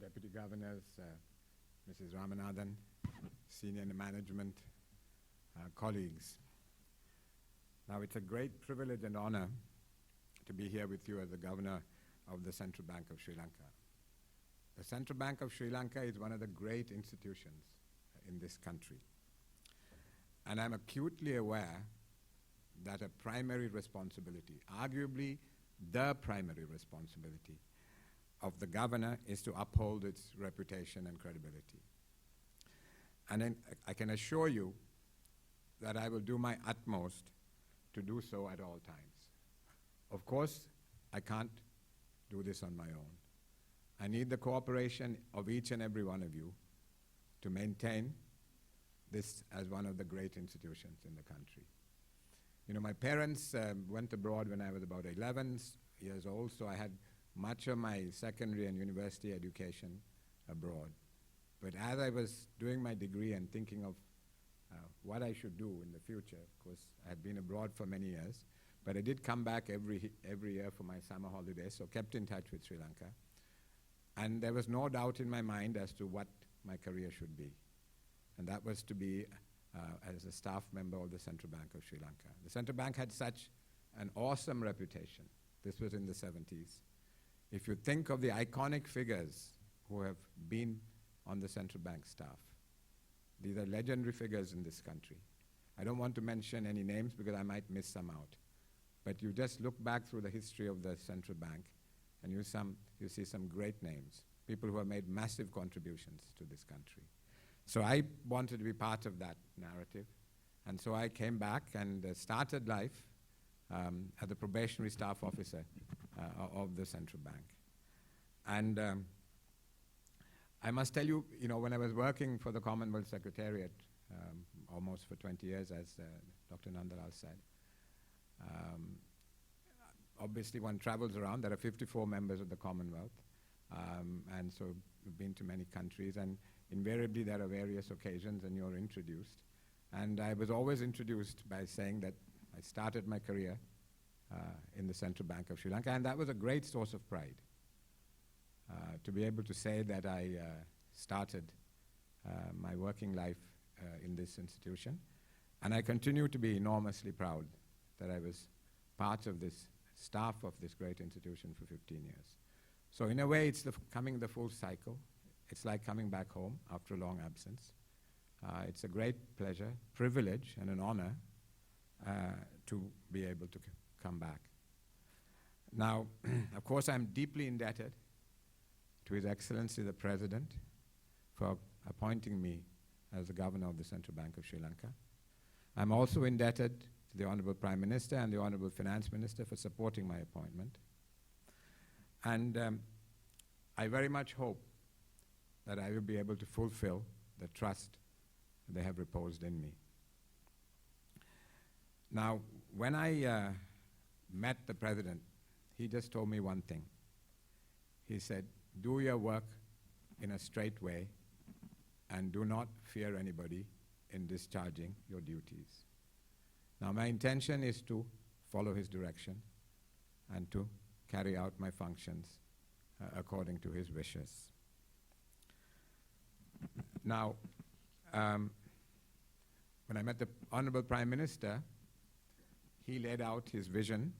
Deputy Governors, Mrs. Ramanathan, senior management, colleagues. Now, it's a great privilege and honor to be here with you as the Governor of the Central Bank of Sri Lanka. The Central Bank of Sri Lanka is one of the great institutions in this country. And I'm acutely aware that a primary responsibility, arguably the primary responsibility of the governor, is to uphold its reputation and credibility. And then I can assure you that I will do my utmost to do so at all times. Of course, I can't do this on my own. I need the cooperation of each and every one of you to maintain this as one of the great institutions in the country. You know, my parents went abroad when I was about 11 years old, so I had much of my secondary and university education abroad. But as I was doing my degree and thinking of what I should do in the future, of course, I had been abroad for many years, but I did come back every year for my summer holidays, so kept in touch with Sri Lanka. And there was no doubt in my mind as to what my career should be. And that was to be as a staff member of the Central Bank of Sri Lanka. The Central Bank had such an awesome reputation. This was in the 70s. If you think of the iconic figures who have been on the Central Bank staff, these are legendary figures in this country. I don't want to mention any names because I might miss some out. But you just look back through the history of the Central Bank and you see some great names, people who have made massive contributions to this country. So I wanted to be part of that narrative. And so I came back and started life as a probationary staff officer of the Central Bank. And I must tell you, when I was working for the Commonwealth Secretariat almost for 20 years, as Dr. Nandalal said, obviously one travels around. There are 54 members of the Commonwealth, and so we've been to many countries, and invariably there are various occasions and you're introduced. And I was always introduced by saying that I started my career in the Central Bank of Sri Lanka, and that was a great source of pride to be able to say that I started my working life in this institution. And I continue to be enormously proud that I was part of this staff of this great institution for 15 years. So in a way, it's coming the full cycle. It's like coming back home after a long absence. It's a great pleasure, privilege, and an honor to be able to come back. Now, of course, I'm deeply indebted to His Excellency the President for appointing me as the Governor of the Central Bank of Sri Lanka. I'm also indebted to the Honorable Prime Minister and the Honorable Finance Minister for supporting my appointment. And I very much hope that I will be able to fulfill the trust they have reposed in me. Now, when I met the President, he just told me one thing. He said, do your work in a straight way and do not fear anybody in discharging your duties. Now, my intention is to follow his direction and to carry out my functions according to his wishes. Now, when I met the Honorable Prime Minister, he laid out his vision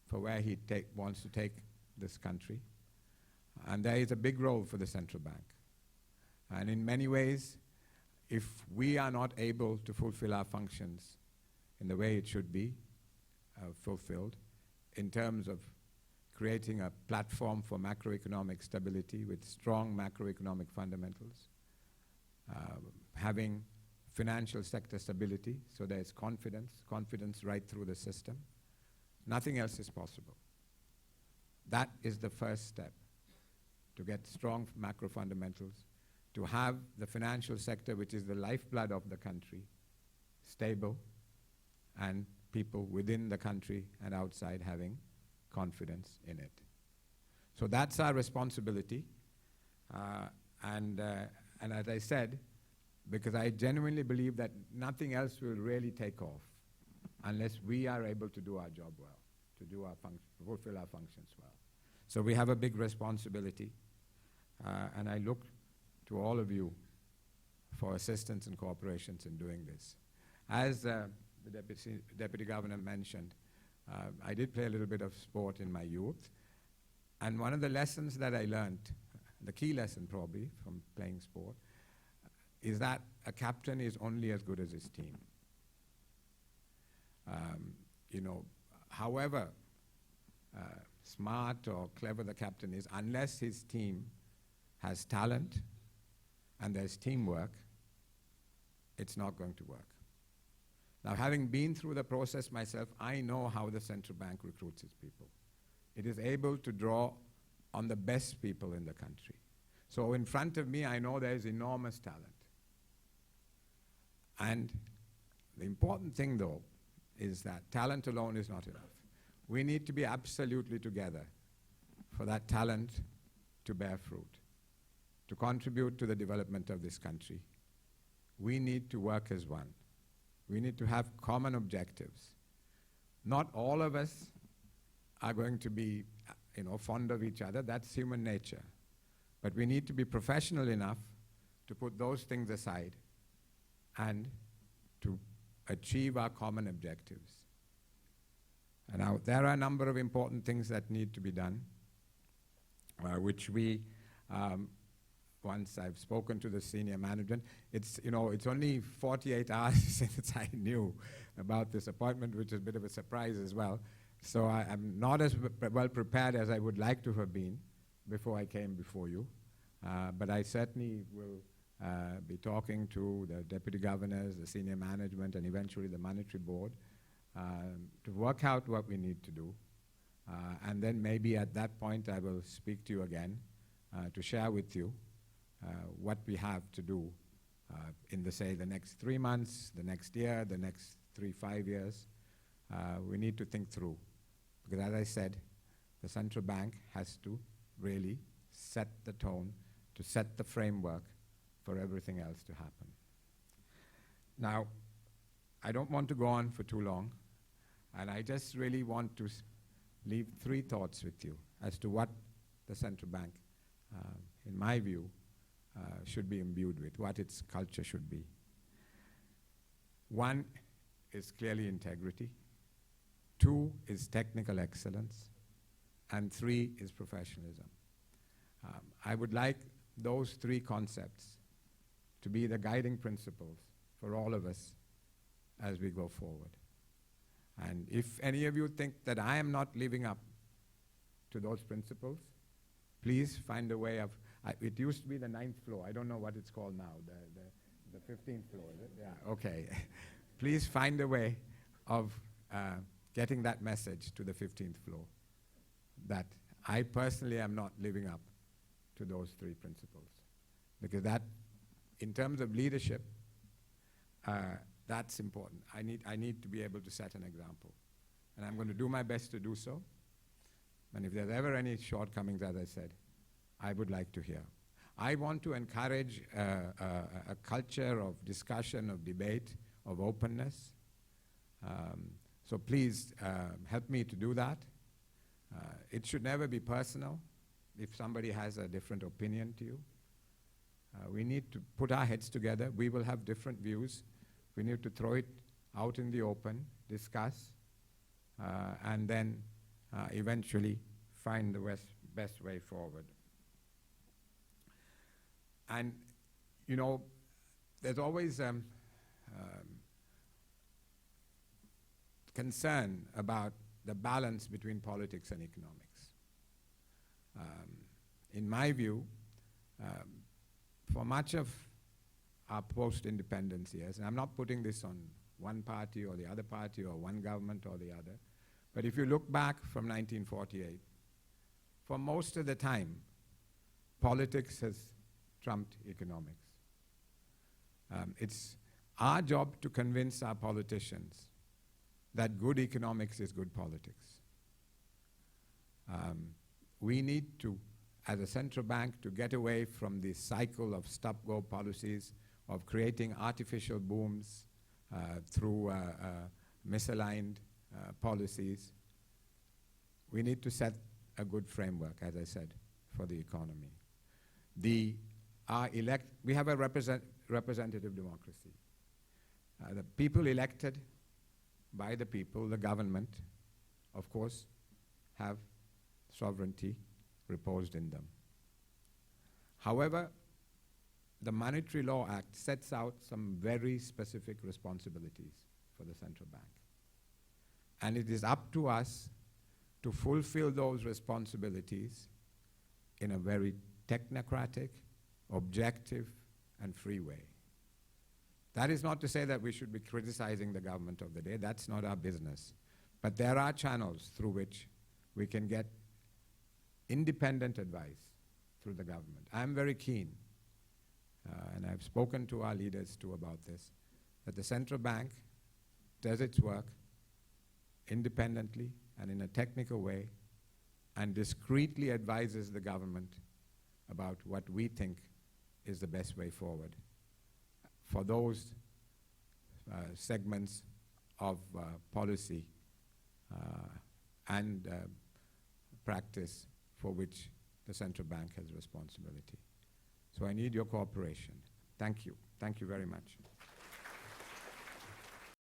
for where he wants to take this country. And there is a big role for the Central Bank. And in many ways, if we are not able to fulfill our functions in the way it should be fulfilled, in terms of creating a platform for macroeconomic stability with strong macroeconomic fundamentals, having financial sector stability, so there's confidence right through the system, nothing else is possible. That is the first step, to get strong macro fundamentals, to have the financial sector, which is the lifeblood of the country, stable, and people within the country and outside having confidence in it. So that's our responsibility. And as I said, because I genuinely believe that nothing else will really take off unless we are able to do our job well, to do our fulfill our functions well. So we have a big responsibility. And I look to all of you for assistance and cooperations in doing this. As the Deputy Governor mentioned, I did play a little bit of sport in my youth. And one of the lessons that I learned, the key lesson probably from playing sport, is that a captain is only as good as his team. You know, however smart or clever the captain is, unless his team has talent and there's teamwork, it's not going to work. Now, having been through the process myself, I know how the central bank recruits its people. It is able to draw on the best people in the country. So in front of me, I know there's enormous talent. And the important thing, though, is that talent alone is not enough. We need to be absolutely together for that talent to bear fruit, to contribute to the development of this country. We need to work as one. We need to have common objectives. Not all of us are going to be, fond of each other. That's human nature. But we need to be professional enough to put those things aside and to achieve our common objectives. And now there are a number of important things that need to be done, which we, once I've spoken to the senior management, it's only 48 hours since I knew about this appointment, which is a bit of a surprise as well. So I'm not as well prepared as I would like to have been before I came before you. But I certainly will be talking to the deputy governors, the senior management, and eventually the monetary board to work out what we need to do. And then maybe at that point I will speak to you again to share with you what we have to do in the next 3 months, the next year, the next 5 years. We need to think through. Because as I said, the central bank has to really set the tone, to set the framework for everything else to happen. Now, I don't want to go on for too long, and I just really want to leave 3 thoughts with you as to what the central bank, in my view, should be imbued with, what its culture should be. 1 is clearly integrity. 2 is technical excellence. And 3 is professionalism. I would like those 3 concepts to be the guiding principles for all of us as we go forward. And if any of you think that I am not living up to those principles, please find a way of, it used to be the 9th floor. I don't know what it's called now, the 15th floor, is it? Yeah, okay. Please find a way of getting that message to the 15th floor, that I personally am not living up to those 3 principles. Because that, in terms of leadership, that's important. I need to be able to set an example. And I'm going to do my best to do so. And if there's ever any shortcomings, as I said, I would like to hear. I want to encourage a culture of discussion, of debate, of openness. So please help me to do that. It should never be personal if somebody has a different opinion to you. We need to put our heads together. We will have different views. We need to throw it out in the open, discuss, and then eventually find the best way forward. And, there's always concern about the balance between politics and economics. In my view, for much of our post-independence years, and I'm not putting this on one party or the other party or one government or the other, but if you look back from 1948, for most of the time, politics has trumped economics. It's our job to convince our politicians that good economics is good politics. We need to, as a central bank, to get away from the cycle of stop-go policies, of creating artificial booms through misaligned policies. We need to set a good framework, as I said, for the economy. we have a representative democracy. The people elected by the people, the government, of course, have sovereignty reposed in them. However, the Monetary Law Act sets out some very specific responsibilities for the central bank. And it is up to us to fulfill those responsibilities in a very technocratic, objective, and free way. That is not to say that we should be criticizing the government of the day. That's not our business. But there are channels through which we can get independent advice through the government. I'm very keen, and I've spoken to our leaders too about this, that the central bank does its work independently and in a technical way and discreetly advises the government about what we think is the best way forward for those segments of policy and practice for which the central bank has responsibility. So I need your cooperation. Thank you. Thank you very much.